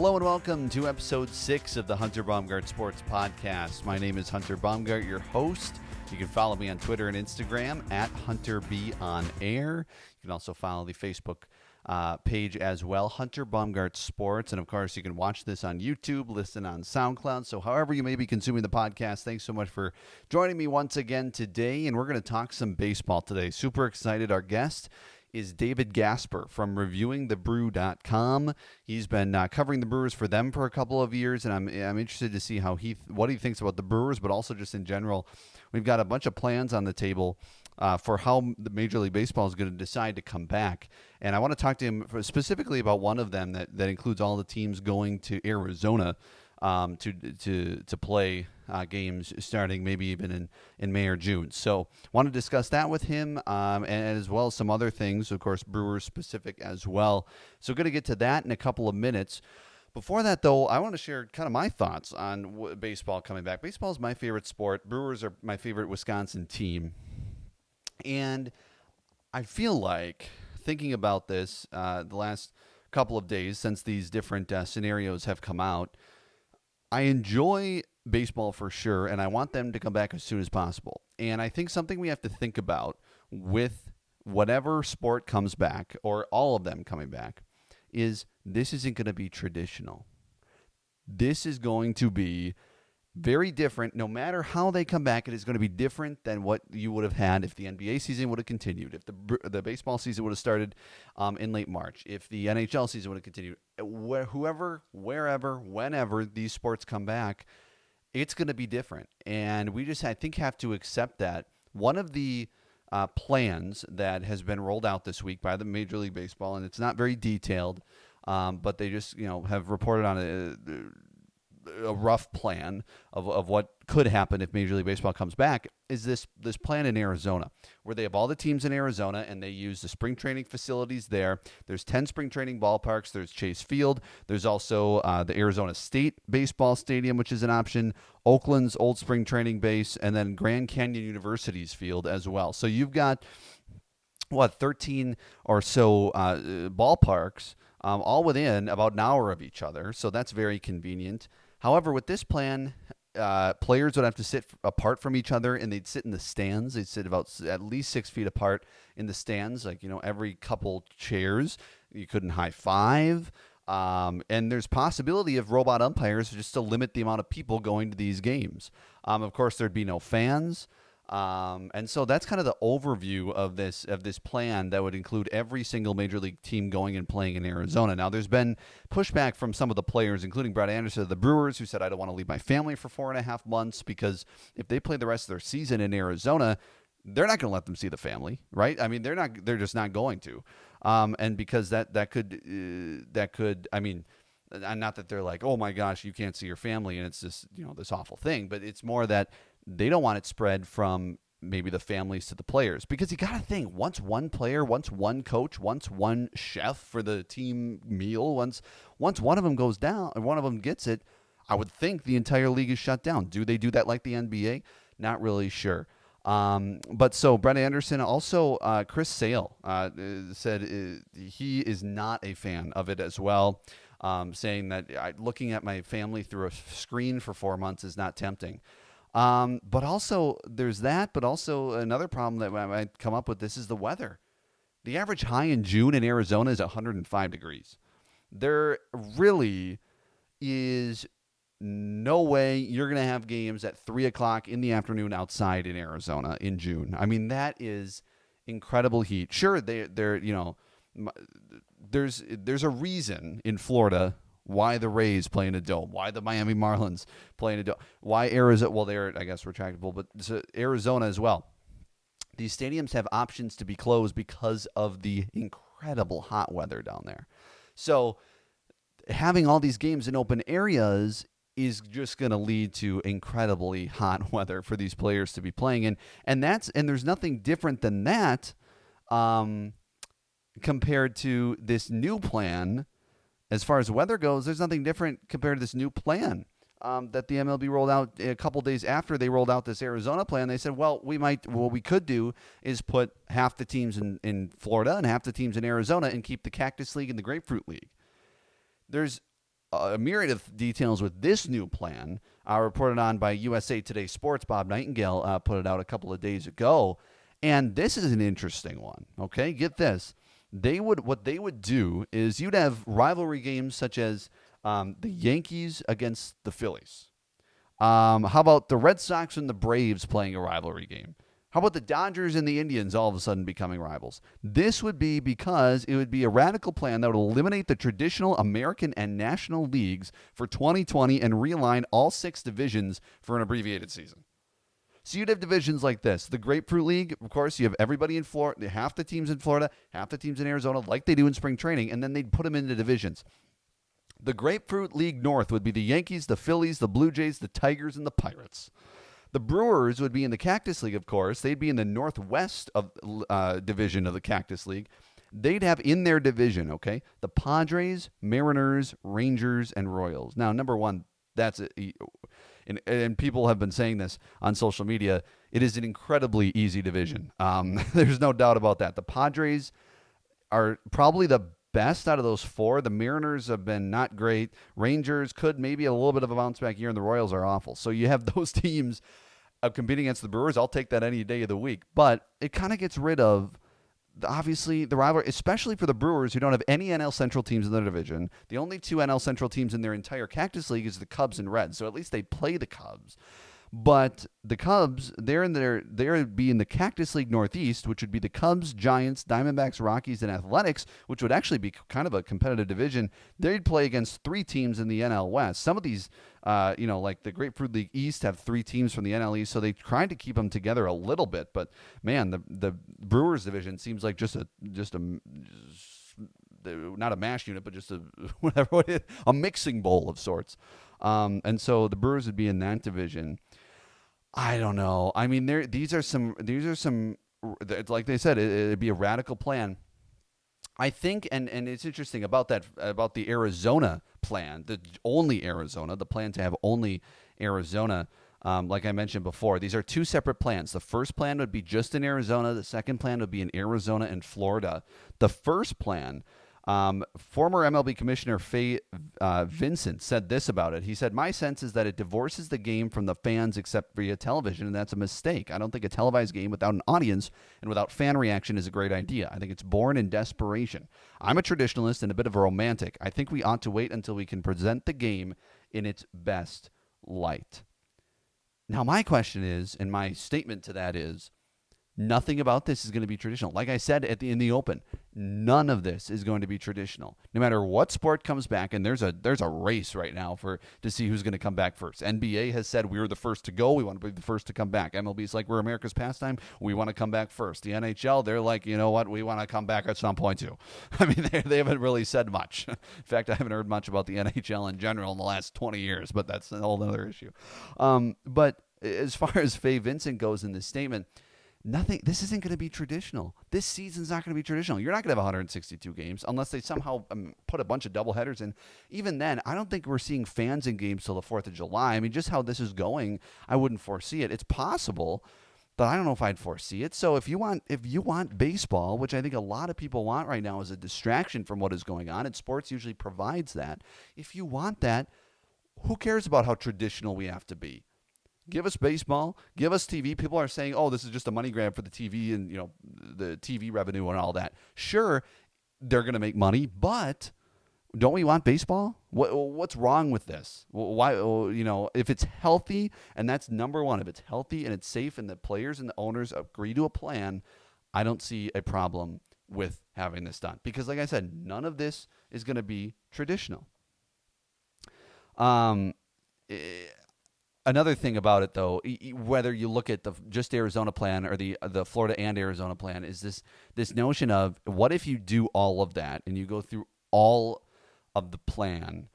Hello and welcome to episode 6 of the Hunter Baumgardt Sports Podcast. My name is Hunter Baumgardt, your host. You can follow me on Twitter and Instagram at HunterBOnAir. You can also follow the Facebook page as well, Hunter Baumgardt Sports. And of course, you can watch this on YouTube, listen on SoundCloud. So however you may be consuming the podcast, thanks so much for joining me once again today. And we're going to talk some baseball today. Super excited. Our guest is David Gasper from reviewingthebrew.com. He's been covering the Brewers for them for a couple of years, and I'm interested to see how what he thinks about the Brewers, but also just in general. We've got a bunch of plans on the table for how the Major League Baseball is going to decide to come back. And I want to talk to him specifically about one of them that includes all the teams going to Arizona to play games starting maybe even in May or June. So want to discuss that with him and as well as some other things, of course, Brewers specific as well. So going to get to that in a couple of minutes. Before that, though, I want to share kind of my thoughts on baseball coming back. Baseball is my favorite sport. Brewers are my favorite Wisconsin team. And I feel like thinking about this the last couple of days since these different scenarios have come out, I enjoy baseball for sure, and I want them to come back as soon as possible. And I think something we have to think about with whatever sport comes back, or all of them coming back, is this isn't going to be traditional. This is going to be very different. No matter how they come back, it is going to be different than what you would have had if the NBA season would have continued, if the baseball season would have started in late March, if the NHL season would have continued. Whoever, wherever, whenever these sports come back, it's going to be different. And we just, I think, have to accept that. One of the plans that has been rolled out this week by the Major League Baseball, and it's not very detailed, but they just have reported on a rough plan of what could happen if Major League Baseball comes back, is this plan in Arizona, where they have all the teams in Arizona and they use the spring training facilities there. There's 10 spring training ballparks. There's Chase Field. There's also the Arizona State Baseball Stadium, which is an option, Oakland's old spring training base, and then Grand Canyon University's field as well. So you've got, 13 or so ballparks, all within about an hour of each other. So that's very convenient. However, with this plan, players would have to sit apart from each other, and they'd sit in the stands. They'd sit about at least 6 feet apart in the stands, every couple chairs. You couldn't high five. And there's possibility of robot umpires just to limit the amount of people going to these games. Of course, there'd be no fans. And so that's kind of the overview of this plan that would include every single Major League team going and playing in Arizona. Now, there's been pushback from some of the players, including Brett Anderson of the Brewers, who said, I don't want to leave my family for 4.5 months because if they play the rest of their season in Arizona, they're not going to let them see the family, right? I mean, they're just not going to. And because that could, I mean, not that they're like, oh my gosh, you can't see your family and it's just, this awful thing, but it's more that they don't want it spread from maybe the families to the players, because you got to think, once one player, once one coach, once one chef for the team meal, once one of them goes down and one of them gets it, I would think the entire league is shut down. Do they do that like the NBA? Not really sure. But so Brett Anderson, also Chris Sale said he is not a fan of it as well, saying that looking at my family through a screen for 4 months is not tempting. But also there's that, but also another problem that I might come up with, this is the weather. The average high in June in Arizona is 105 degrees. There really is no way you're going to have games at 3:00 in the afternoon outside in Arizona in June. I mean, that is incredible heat. Sure, they're there's a reason in Florida why the Rays play in a dome, why the Miami Marlins play in a dome, why Arizona, well, they're, I guess, retractable, but Arizona as well. These stadiums have options to be closed because of the incredible hot weather down there. So having all these games in open areas is just going to lead to incredibly hot weather for these players to be playing in. And there's nothing different than that compared to this new plan. As far as weather goes, there's nothing different compared to this new plan that the MLB rolled out a couple days after they rolled out this Arizona plan. They said, what we could do is put half the teams in Florida and half the teams in Arizona and keep the Cactus League and the Grapefruit League. There's a myriad of details with this new plan, reported on by USA Today Sports. Bob Nightingale put it out a couple of days ago. And this is an interesting one, okay? Get this. What they would do is you'd have rivalry games such as the Yankees against the Phillies. How about the Red Sox and the Braves playing a rivalry game? How about the Dodgers and the Indians all of a sudden becoming rivals? This would be because it would be a radical plan that would eliminate the traditional American and National Leagues for 2020 and realign all 6 divisions for an abbreviated season. So you'd have divisions like this. The Grapefruit League, of course, you have everybody in Florida, half the teams in Florida, half the teams in Arizona, like they do in spring training, and then they'd put them into divisions. The Grapefruit League North would be the Yankees, the Phillies, the Blue Jays, the Tigers, and the Pirates. The Brewers would be in the Cactus League, of course. They'd be in the Northwest division of the Cactus League. They'd have in their division, okay, the Padres, Mariners, Rangers, and Royals. Now, number one, that's it. And people have been saying this on social media. It is an incredibly easy division. There's no doubt about that. The Padres are probably the best out of those 4. The Mariners have been not great. Rangers could maybe a little bit of a bounce back year, and the Royals are awful. So you have those teams competing against the Brewers. I'll take that any day of the week. But it kind of gets rid of, obviously, the rivalry, especially for the Brewers, who don't have any NL Central teams in their division. The only 2 NL Central teams in their entire Cactus League is the Cubs and Reds, so at least they play the Cubs. But the Cubs, they'd be in the Cactus League Northeast, which would be the Cubs, Giants, Diamondbacks, Rockies, and Athletics, which would actually be kind of a competitive division. They'd play against 3 teams in the NL West. Some of these, like the Grapefruit League East have 3 teams from the NL East, so they tried to keep them together a little bit. But man, the Brewers division seems like just a not a mash unit, but just a mixing bowl of sorts. And so the Brewers would be in that division. I don't know. I mean, these are some. Like they said, it'd be a radical plan. I think, and it's interesting about the Arizona plan, the plan to have only Arizona. Like I mentioned before, these are 2 separate plans. The first plan would be just in Arizona. The second plan would be in Arizona and Florida. The first plan, former MLB Commissioner Fay Vincent said this about it. He said, "My sense is that it divorces the game from the fans except via television, and that's a mistake. I don't think a televised game without an audience and without fan reaction is a great idea. I think it's born in desperation. I'm a traditionalist and a bit of a romantic. I think we ought to wait until we can present the game in its best light." Now, my question is, and my statement to that is, nothing about this is going to be traditional. Like I said in the open, none of this is going to be traditional. No matter what sport comes back, and there's a race right now to see who's going to come back first. NBA has said we're the first to go. We want to be the first to come back. MLB's like, we're America's pastime. We want to come back first. The NHL, they're like, you know what? We want to come back at some point too. I mean, they haven't really said much. In fact, I haven't heard much about the NHL in general in the last 20 years, but that's a whole other issue. But as far as Fay Vincent goes in this statement, this isn't going to be traditional. This season's not going to be traditional. You're not going to have 162 games unless they somehow put a bunch of doubleheaders in. Even then, I don't think we're seeing fans in games till the 4th of July. I mean, just how this is going, I wouldn't foresee it. It's possible, but I don't know if I'd foresee it. So if you want baseball, which I think a lot of people want right now as a distraction from what is going on, and sports usually provides that. If you want that, who cares about how traditional we have to be? Give us baseball. Give us TV. People are saying, "Oh, this is just a money grab for the TV and the TV revenue and all that." Sure, they're going to make money, but don't we want baseball? What's wrong with this? Why? If it's healthy, and that's number one. If it's healthy and it's safe, and the players and the owners agree to a plan, I don't see a problem with having this done. Because, like I said, none of this is going to be traditional. Another thing about it, though, whether you look at the just Arizona plan or the Florida and Arizona plan, is this notion of what if you do all of that and you go through all of the plan,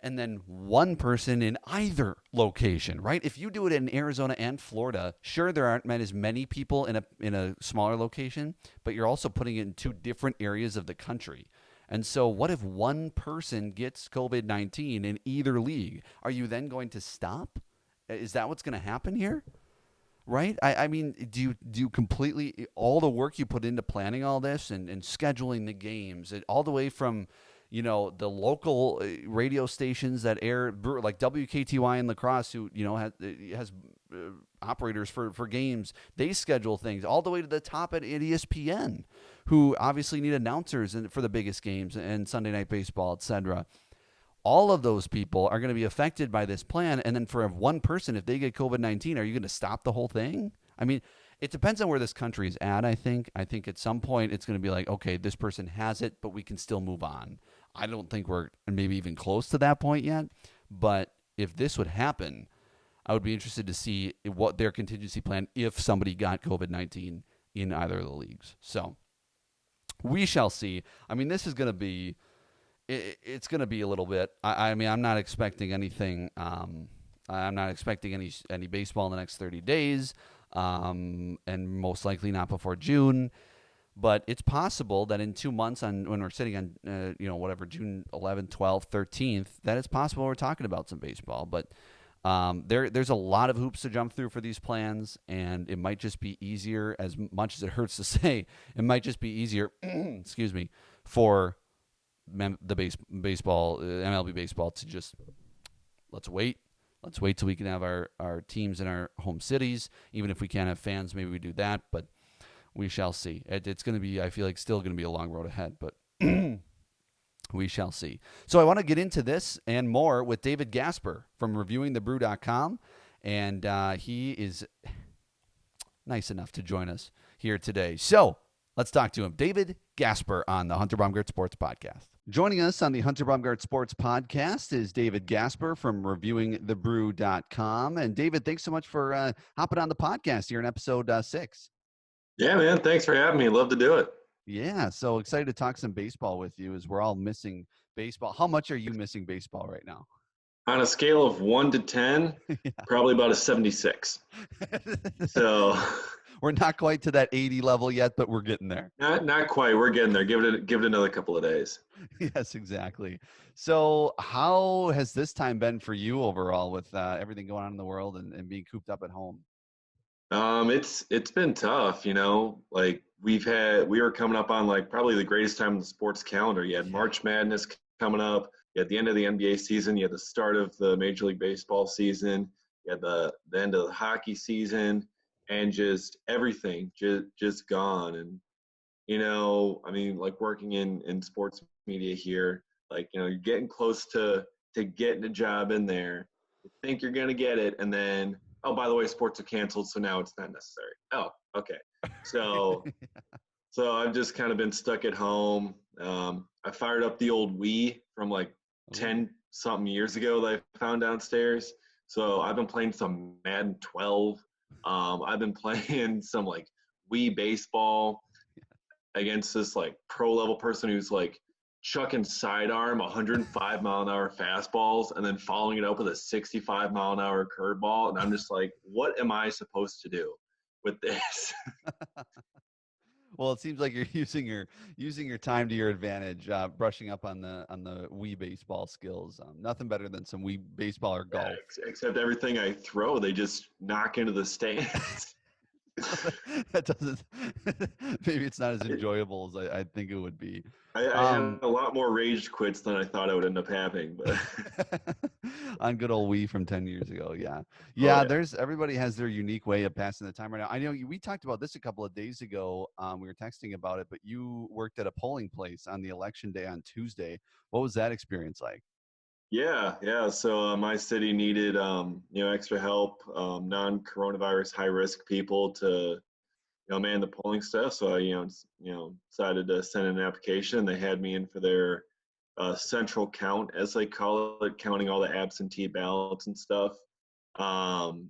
and then one person in either location, right? If you do it in Arizona and Florida, sure, there aren't as many people in a smaller location, but you're also putting it in 2 different areas of the country. And so what if one person gets COVID-19 in either league? Are you then going to stop? Is that what's going to happen here? Right? I mean, do you completely, all the work you put into planning all this and scheduling the games, all the way from, the local radio stations that air like WKTY in La Crosse, who has operators for games. They schedule things all the way to the top at ESPN, who obviously need announcers for the biggest games and Sunday Night Baseball, etc. All of those people are going to be affected by this plan. And then for one person, if they get COVID-19, are you going to stop the whole thing? I mean, it depends on where this country is at, I think. I think at some point it's going to be like, okay, this person has it, but we can still move on. I don't think we're maybe even close to that point yet. But if this would happen, I would be interested to see what their contingency plan if somebody got COVID-19 in either of the leagues. So we shall see. I mean, this is going to be it's going to be a little bit. I mean, I'm not expecting anything. I'm not expecting any baseball in the next 30 days, and most likely not before June. But it's possible that in 2 months, when we're sitting on, June 11th, 12th, 13th, that it's possible we're talking about some baseball. But there's a lot of hoops to jump through for these plans, and it might just be easier, as much as it hurts to say, it might just be easier, excuse me, for the MLB baseball to just let's wait till we can have our teams in our home cities. Even if we can't have fans, maybe we do that, but we shall see. It's going to be, I feel like, still going to be a long road ahead, but we shall see. So I want to get into this and more with David Gasper from reviewingthebrew.com, and he is nice enough to join us here today. So let's talk to him. David Gasper on the Hunter Baumgardt Sports Podcast. Joining us on the Hunter Baumgardt Sports Podcast is David Gasper from reviewingthebrew.com. And David, thanks so much for hopping on the podcast here in episode 6. Yeah, man. Thanks for having me. Love to do it. Yeah, so excited to talk some baseball with you as we're all missing baseball. How much are you missing baseball right now? On a scale of 1 to 10, yeah. Probably about a 76. So we're not quite to that 80 level yet, but we're getting there. Not quite. We're getting there. Give it another couple of days. Yes, exactly. So how has this time been for you overall with everything going on in the world and being cooped up at home? It's been tough, like we were coming up on like probably the greatest time in the sports calendar. You had March Madness coming up. You had the end of the NBA season. You had the start of the Major League Baseball season. You had the end of the hockey season, and just everything just gone. And, I mean, like working in sports media here, like, you're getting close to getting a job in there. You think you're going to get it. And then, oh, by the way, sports are canceled, so now it's not necessary. Oh, okay. So I've just kind of been stuck at home. I fired up the old Wii from like 10-something years ago that I found downstairs. So I've been playing some Madden 12. I've been playing some like Wii baseball against this like pro-level person who's like chucking sidearm 105-mile-an-hour fastballs and then following it up with a 65-mile-an-hour curveball. And I'm just like, what am I supposed to do with this? Well, it seems like you're using your time to your advantage, brushing up on the Wii baseball skills. Nothing better than some Wii baseball or golf. Yeah, except everything I throw, they just knock into the stands. That doesn't. Maybe it's not as enjoyable as I think it would be. I had a lot more rage quits than I thought I would end up having, but on good old Wii from 10 years ago, yeah. There's everybody has their unique way of passing the time right now. I know we talked about this a couple of days ago. We were texting about it, but you worked at a polling place on the election day on Tuesday. What was that experience like? Yeah. So my city needed extra help, non-coronavirus high-risk people to man the polling stuff. So I decided to send in an application. They had me in for their central count, as they call it, counting all the absentee ballots and stuff. And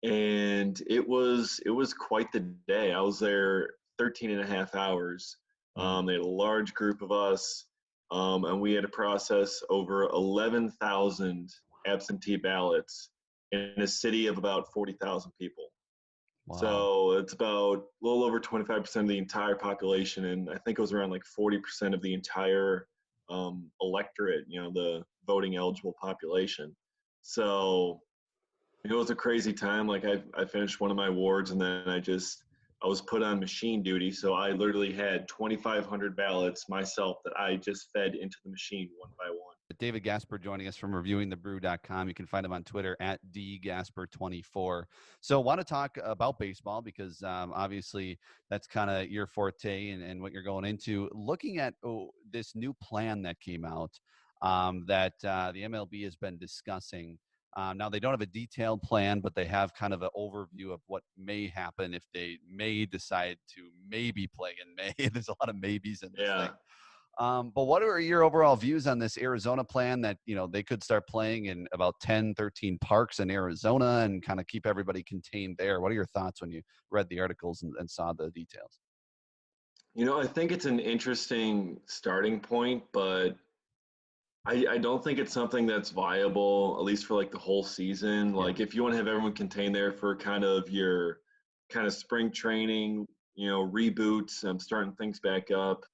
it was quite the day. I was there 13 and a half hours. They had a large group of us. And we had to process over 11,000 absentee ballots in a city of about 40,000 people. Wow. So it's about a little over 25% of the entire population, and I think it was around like 40% of the entire electorate, the voting eligible population. So it was a crazy time. Like I finished one of my wards, and then I just I was put on machine duty. So I literally had 2,500 ballots myself that I just fed into the machine one by one. David Gasper joining us from reviewingthebrew.com. You can find him on Twitter at dgasper24. So want to talk about baseball because obviously that's kind of your forte and what you're going into. Looking at this new plan that came out that the MLB has been discussing. Now, they don't have a detailed plan, but they have kind of an overview of what may happen if they may decide to maybe play in May. There's a lot of maybes in this thing. Yeah. But what are your overall views on this Arizona plan that, they could start playing in about 10, 13 parks in Arizona and kind of keep everybody contained there? What are your thoughts when you read the articles and saw the details? I think it's an interesting starting point, but I don't think it's something that's viable, at least for like the whole season. Yeah. Like if you want to have everyone contained there for kind of your kind of spring training, reboots, starting things back up.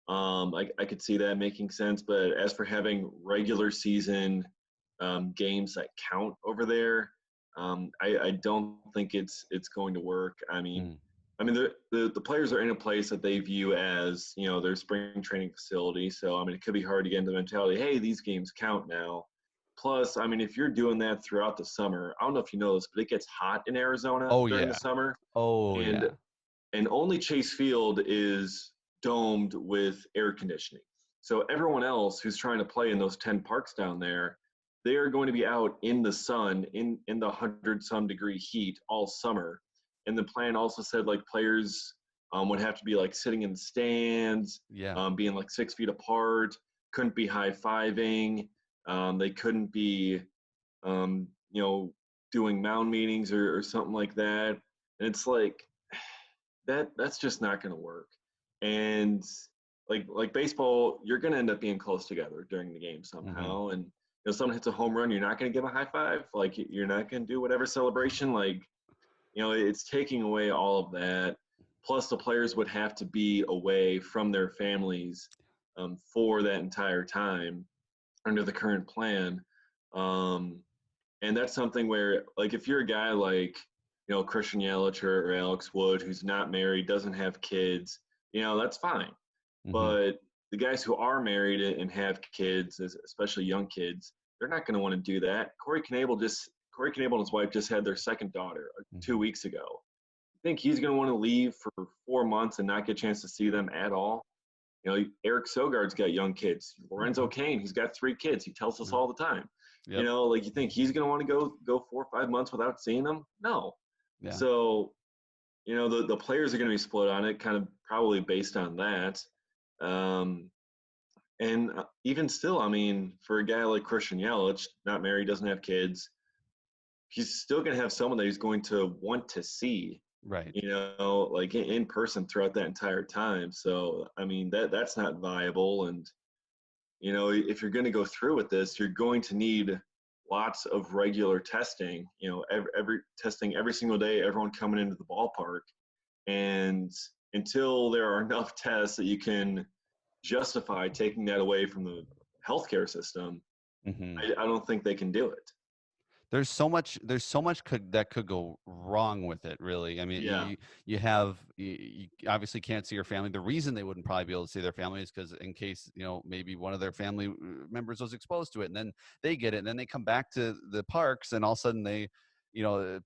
I could see that making sense, but as for having regular season games that count over there, I don't think it's going to work. Mm. The players are in a place that they view as their spring training facility. So it could be hard to get into the mentality. Hey, these games count now. Plus, if you're doing that throughout the summer, I don't know if you know this, but it gets hot in Arizona Oh, during yeah. the summer, Oh, and yeah. and only Chase Field is domed with air conditioning. So everyone else who's trying to play in those 10 parks down there, they are going to be out in the sun in the 100-some-degree heat all summer. And the plan also said like players would have to be like sitting in the stands, Yeah. being like 6 feet apart, couldn't be high-fiving, they couldn't be, um, you know, doing mound meetings or something like that. And it's like, that's just not going to work. And like baseball, you're going to end up being close together during the game Mm-hmm. somehow. And someone hits a home run, you're not going to give a high five. Like you're not going to do whatever celebration. Like it's taking away all of that. Plus, the players would have to be away from their families for that entire time under the current plan. Um, and that's something where, like, if you're a guy like, Christian Yelich or Alex Wood, who's not married, doesn't have kids, that's fine. Mm-hmm. But the guys who are married and have kids, especially young kids, they're not going to want to do that. Corey Knable and his wife just had their second daughter Mm-hmm. 2 weeks ago. I think he's going to want to leave for 4 months and not get a chance to see them at all. Eric Sogard's got young kids. Lorenzo Cain, he's got 3 kids. He tells us all the time. Yep. Like you think he's going to want to go 4 or 5 months without seeing them? No. Yeah. So, the players are going to be split on it, kind of probably based on that. And even still, for a guy like Christian Yelich, not married, doesn't have kids, he's still going to have someone that he's going to want to see, Right. like in person throughout that entire time. So, that's not viable. And, if you're going to go through with this, you're going to need lots of regular testing, every testing every single day, everyone coming into the ballpark. And until there are enough tests that you can justify taking that away from the healthcare system, Mm-hmm. I don't think they can do it. There's so much that could go wrong with it, really. Yeah. You obviously can't see your family. The reason they wouldn't probably be able to see their family is because in case maybe one of their family members was exposed to it, and then they get it, and then they come back to the parks, and all of a sudden you know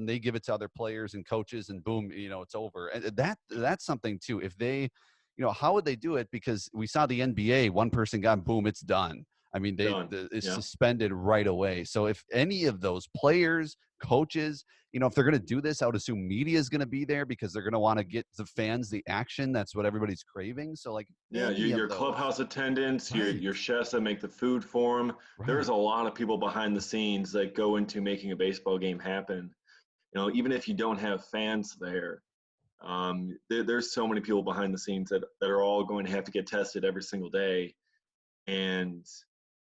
they give it to other players and coaches, and boom, it's over. And that's something too. If they, how would they do it? Because we saw the NBA, one person got, boom, it's done. Done. It's Yeah. suspended right away. So if any of those players, coaches, if they're going to do this, I would assume media is going to be there because they're going to want to get the fans the action. That's what everybody's craving. So like Yeah, any your of those, clubhouse attendants, right, your chefs that make the food for them. right, There's a lot of people behind the scenes that go into making a baseball game happen. Even if you don't have fans there, there's so many people behind the scenes that are all going to have to get tested every single day. And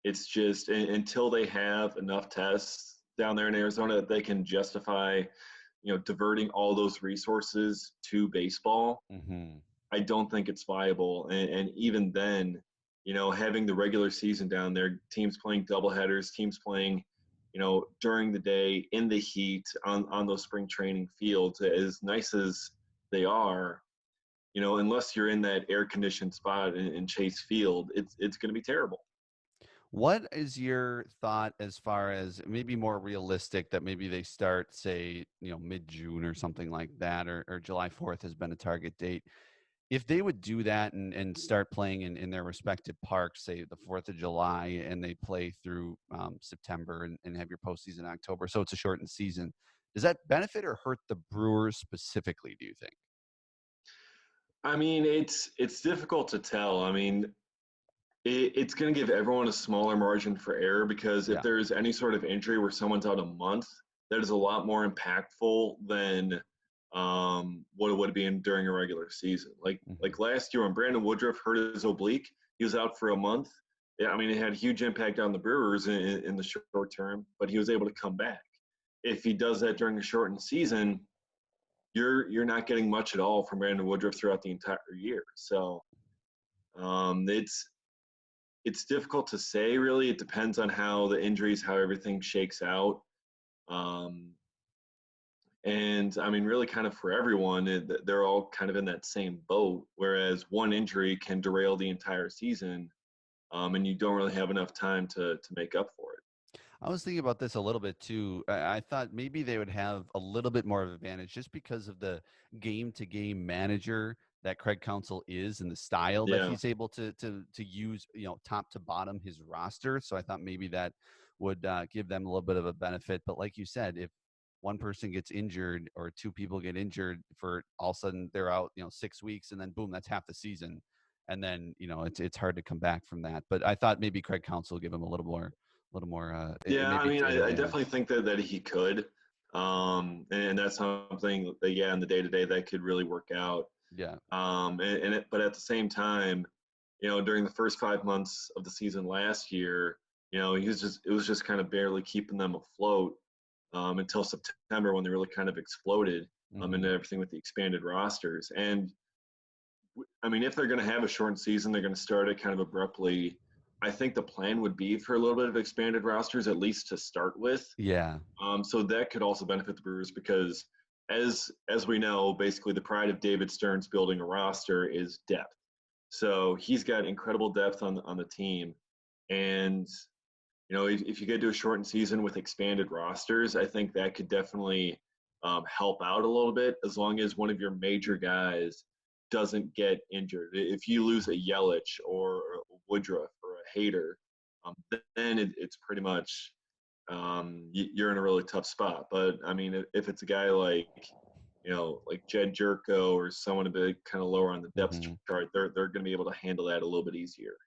it's just until they have enough tests down there in Arizona that they can justify, diverting all those resources to baseball. mm-hmm. I don't think it's viable. And even then, having the regular season down there, teams playing doubleheaders, teams playing, during the day in the heat on those spring training fields, as nice as they are, unless you're in that air conditioned spot in Chase Field, it's going to be terrible. What is your thought as far as maybe more realistic that maybe they start, say, mid-June or something like that, or July 4th has been a target date? If they would do that and start playing in their respective parks, say the 4th of July, and they play through September and have your postseason in October, so it's a shortened season, does that benefit or hurt the Brewers specifically, do you think? I mean, it's difficult to tell. I mean, it's going to give everyone a smaller margin for error, because if Yeah. there's any sort of injury where someone's out a month, that is a lot more impactful than what it would be during a regular season. Hmm. Like last year when Brandon Woodruff hurt his oblique, he was out for a month. Yeah, I mean, it had a huge impact on the Brewers in the short term, but he was able to come back. If he does that during a shortened season, you're not getting much at all from Brandon Woodruff throughout the entire year. So it's difficult to say, really. It depends on how the injuries, how everything shakes out. Um, and I mean, really, kind of for everyone, they're all kind of in that same boat. Whereas one injury can derail the entire season, and you don't really have enough time to make up for it. I was thinking about this a little bit too. I thought maybe they would have a little bit more of advantage just because of the game to game manager that Craig Counsell is and the style that Yeah, he's able to use, top to bottom his roster. So I thought maybe that would give them a little bit of a benefit. But like you said, if one person gets injured or two people get injured, for all of a sudden they're out, 6 weeks, and then boom, that's half the season. And then it's hard to come back from that. But I thought maybe Craig Counsell will give him a little more yeah. I maybe mean, an I definitely advantage. think that he could, and that's something that, yeah, in the day to day that could really work out. Yeah. But at the same time, during the first 5 months of the season last year, it was just kind of barely keeping them afloat until September, when they really kind of exploded and Hmm. everything with the expanded rosters. And I mean, if they're going to have a shortened season, they're going to start it kind of abruptly. I think the plan would be for a little bit of expanded rosters, at least to start with. Yeah. So that could also benefit the Brewers, because as we know, basically the pride of David Stern's building a roster is depth. So he's got incredible depth on the team, and if you get to a shortened season with expanded rosters, I think that could definitely help out a little bit, as long as one of your major guys doesn't get injured. If you lose a Yelich or a Woodruff or a Hader, then it's pretty much you're in a really tough spot. But I mean, if it's a guy like like Jed Jerko or someone a bit kind of lower on the depth Hmm. chart, they're going to be able to handle that a little bit easier.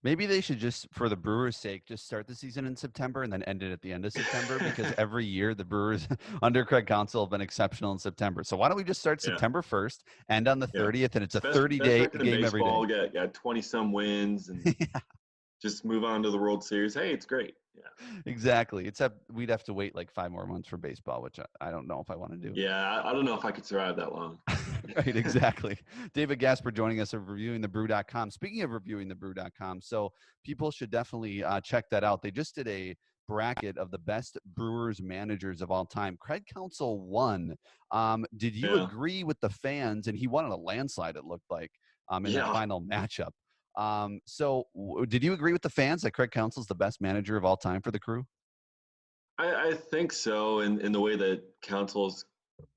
Maybe they should just, for the Brewers' sake, just start the season in September and then end it at the end of September, because every year the Brewers under Craig Counsell have been exceptional in September. So why don't we just start Yeah, September 1st, end on the yeah. 30th, and it's a Best 30-day record in game every day. baseball. Got 20 some wins, and just move on to the World Series. Hey, it's great. Yeah, Exactly. Except we'd have to wait like 5 more months for baseball, which I don't know if I want to do. yeah. I don't know if I could survive that long. Right, exactly. David Gasper joining us of reviewingthebrew.com. Speaking of reviewingthebrew.com, so people should definitely check that out. They just did a bracket of the best Brewers managers of all time. Craig Counsell won. Did you Yeah, agree with the fans? And he won in a landslide, it looked like, in that yeah. final matchup. Did you agree with the fans that Craig Counsell's the best manager of all time for the Crew? I think so. In the way that Council's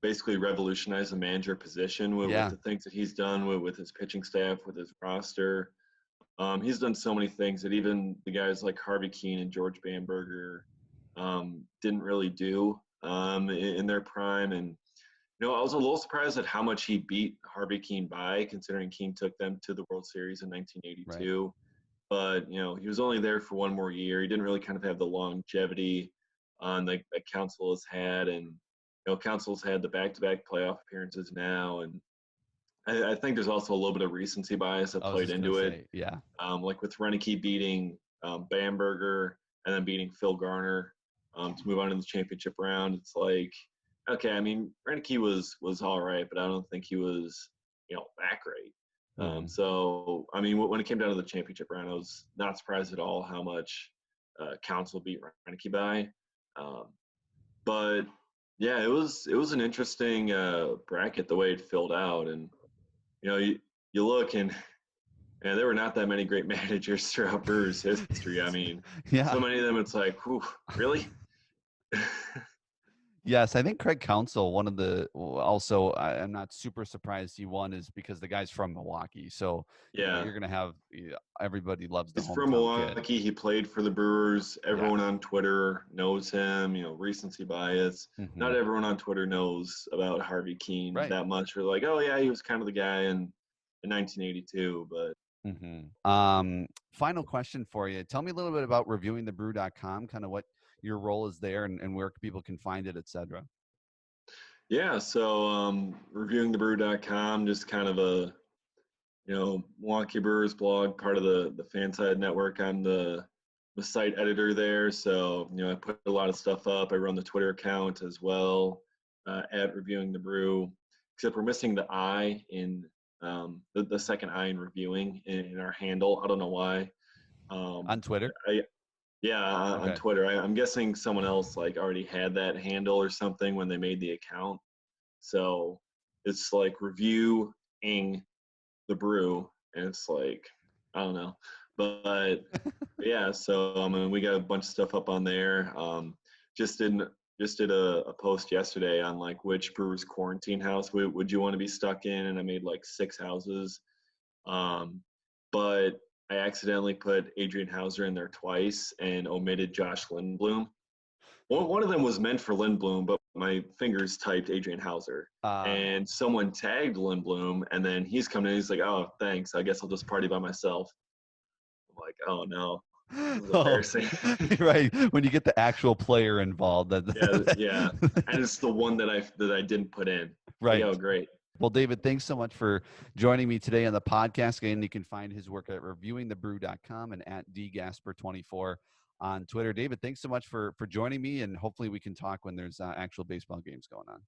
basically revolutionized the manager position with Yeah, the things that he's done with his pitching staff, with his roster. He's done so many things that even the guys like Harvey Keene and George Bamberger didn't really do in their prime. And I was a little surprised at how much he beat Harvey Keene by, considering Keene took them to the World Series in right. 1982. But he was only there for one more year. He didn't really kind of have the longevity that Council has had, and Council's had the back-to-back playoff appearances now, and I think there's also a little bit of recency bias that I was played just gonna into it. say, yeah. Like with Renicky beating Bamberger and then beating Phil Garner to move on to the championship round. It's like, okay, I mean, Renicky was all right, but I don't think he was that great. Hmm. So I mean, when it came down to the championship round, I was not surprised at all how much Council beat Renicky by. Um, but yeah, it was an interesting bracket the way it filled out, and you look and there were not that many great managers throughout Brewers history. I mean, Yeah. so many of them, it's like, whew, really? Yes, I think Craig Counsell, one of the also I'm not super surprised he won is because the guy's from Milwaukee. So, Yeah, you're going to have everybody loves the he's from hometown kid. Milwaukee. He played for the Brewers. Yeah. Everyone on Twitter knows him. Recency bias. Hmm. Not everyone on Twitter knows about Harvey Keene Right. that much. We're like, oh yeah, he was kind of the guy in 1982. But Final question for you. Tell me a little bit about reviewingthebrew.com, kind of what your role is there and where people can find it, etc. yeah, so reviewingthebrew.com, just kind of a Milwaukee Brewers blog, part of the Fanside network. I'm the site editor there, so I put a lot of stuff up. I run the Twitter account as well at Reviewing the Brew. Except we're missing the I in the second I in reviewing in our handle. I don't know why. On Twitter? I Yeah, on Okay. Twitter. I'm guessing someone else like already had that handle or something when they made the account. So it's like reviewing the brew, and it's like I don't know, but yeah. So I mean, we got a bunch of stuff up on there. Just did just did a post yesterday on like which brewer's quarantine house would you want to be stuck in, and I made like 6 houses. Um, but I accidentally put Adrian Hauser in there twice and omitted Josh Lindblom. One of them was meant for Lindblom, but my fingers typed Adrian Hauser. Uh, And someone tagged Lindblom, and then he's coming in. He's like, "Oh, thanks. I guess I'll just party by myself." I'm like, "Oh no, this is oh, embarrassing." right. When you get the actual player involved, Yeah, yeah. And it's the one that I didn't put in. Like, right. oh, great. Well, David, thanks so much for joining me today on the podcast. Again, you can find his work at reviewingthebrew.com and at dgasper24 on Twitter. David, thanks so much for joining me, and hopefully we can talk when there's actual baseball games going on.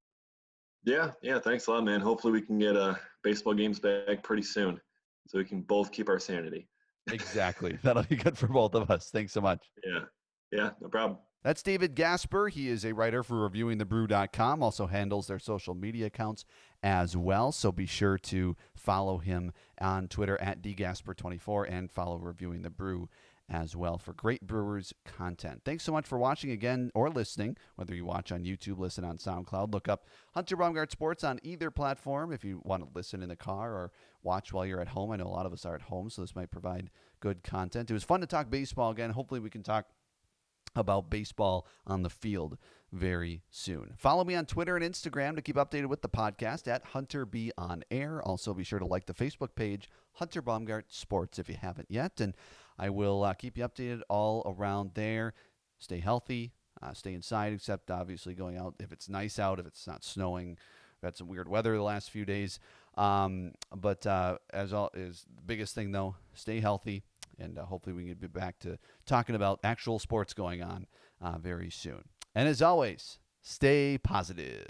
Yeah, yeah. Thanks a lot, man. Hopefully we can get baseball games back pretty soon, so we can both keep our sanity. Exactly. That'll be good for both of us. Thanks so much. Yeah, yeah. No problem. That's David Gasper. He is a writer for reviewingthebrew.com, also handles their social media accounts as well. So be sure to follow him on Twitter at dgasper24 and follow Reviewing the Brew as well for great Brewers content. Thanks so much for watching again or listening, whether you watch on YouTube, listen on SoundCloud. Look up Hunter Baumgardt Sports on either platform if you want to listen in the car or watch while you're at home. I know a lot of us are at home, so this might provide good content. It was fun to talk baseball again. Hopefully we can talk about baseball on the field very soon. Follow me on Twitter and Instagram to keep updated with the podcast at Hunter B on Air. Also, be sure to like the Facebook page, Hunter Baumgardt Sports, if you haven't yet. And I will keep you updated all around there. Stay healthy, stay inside, except obviously going out if it's nice out, if it's not snowing. We've had some weird weather the last few days. But as all is the biggest thing, though, stay healthy. And hopefully we can be back to talking about actual sports going on very soon. And as always, stay positive.